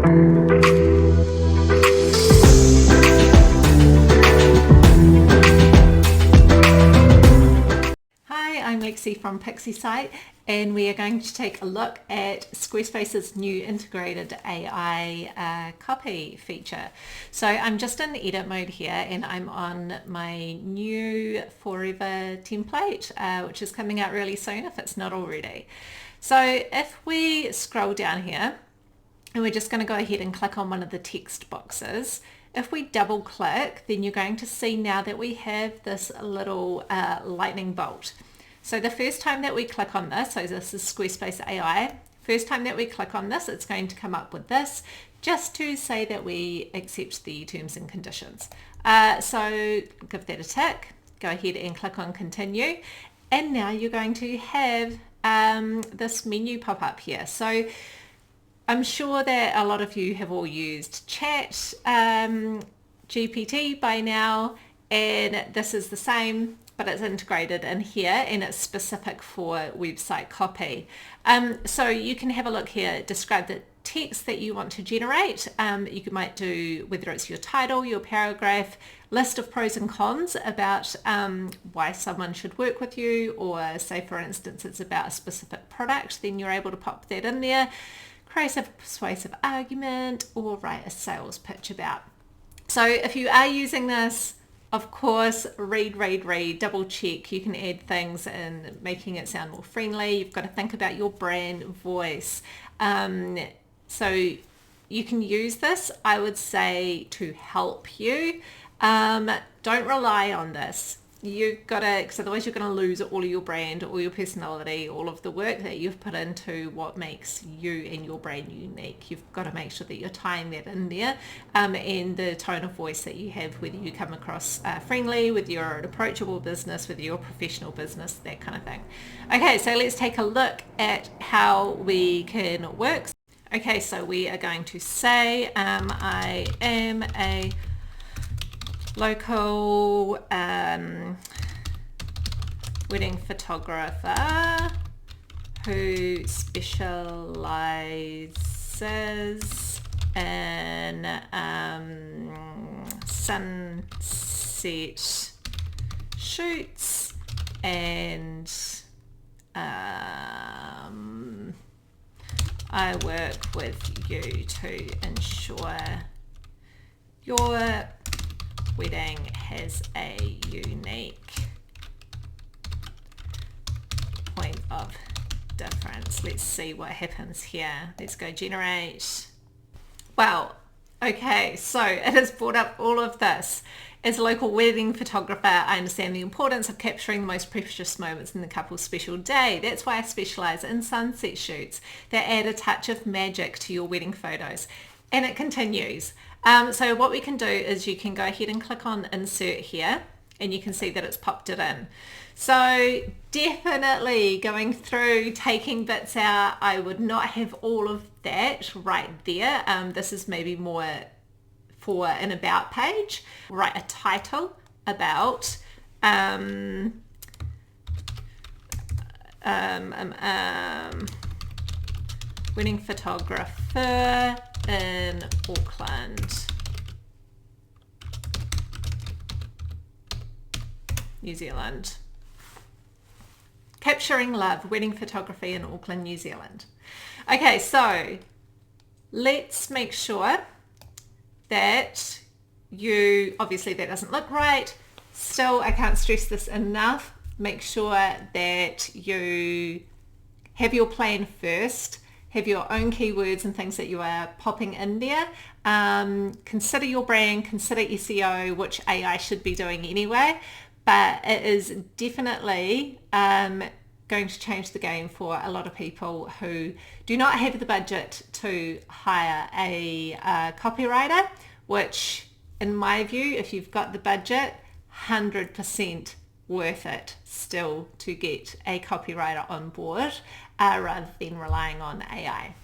I'm Lexi from Pixie Site, and we are going to take a look at Squarespace's new integrated AI copy feature. So I'm just in edit mode here, and I'm on my new Forever template, which is coming out really soon if it's not already. So if we scroll down here, and we're just going to go ahead and click on one of the text boxes. If we double click, then you're going to see now that we have this little lightning bolt. So the first time that we click on this, so this is Squarespace AI, first time that we click on this, it's going to come up with this, just to say that we accept the terms and conditions. So give that a tick, go ahead and click on continue, and now you're going to have this menu pop up here. So I'm sure that a lot of you have all used Chat GPT by now, and this is the same, but it's integrated in here and it's specific for website copy. So you can have a look here, describe the text that you want to generate. You might do whether it's your title, your paragraph, list of pros and cons about why someone should work with you, or say for instance it's about a specific product, then you're able to pop that in there. Create a persuasive argument or write a sales pitch about. So if you are using this, of course, read, double check. You can add things in making it sound more friendly. You've got to think about your brand voice. So you can use this, I would say, to help you. Don't rely on this. You've got to, because otherwise you're going to lose all of your brand, all your personality, all of the work that you've put into what makes you and your brand unique. You've got to make sure that you're tying that in there, and the tone of voice that you have, whether you come across friendly, whether you're an approachable business, whether you're a professional business, that kind of thing. Okay, so let's take a look at how we can work. Okay, so we are going to say I am a local wedding photographer who specializes in sunset shoots, and I work with you to ensure your wedding has a unique point of difference. Let's see what happens here. Let's go generate. Wow. Okay, so it has brought up all of this. As a local wedding photographer, I understand the importance of capturing the most precious moments in the couple's special day. That's why I specialize in sunset shoots that add a touch of magic to your wedding photos. And it continues. So what we can do is you can go ahead and click on insert here, and you can see that it's popped it in. So definitely going through, taking bits out, I would not have all of that right there. This is maybe more for an about page. Write a title about wedding photographer in Auckland, New Zealand. Capturing love, wedding photography in Auckland, New Zealand. Okay, so let's make sure that obviously that doesn't look right. Still, I can't stress this enough. Make sure that you have your plan first. Have your own keywords and things that you are popping in there. Consider your brand, consider SEO, which AI should be doing anyway, but it is definitely going to change the game for a lot of people who do not have the budget to hire a copywriter, which in my view, if you've got the budget, 100% worth it still to get a copywriter on board rather than relying on AI.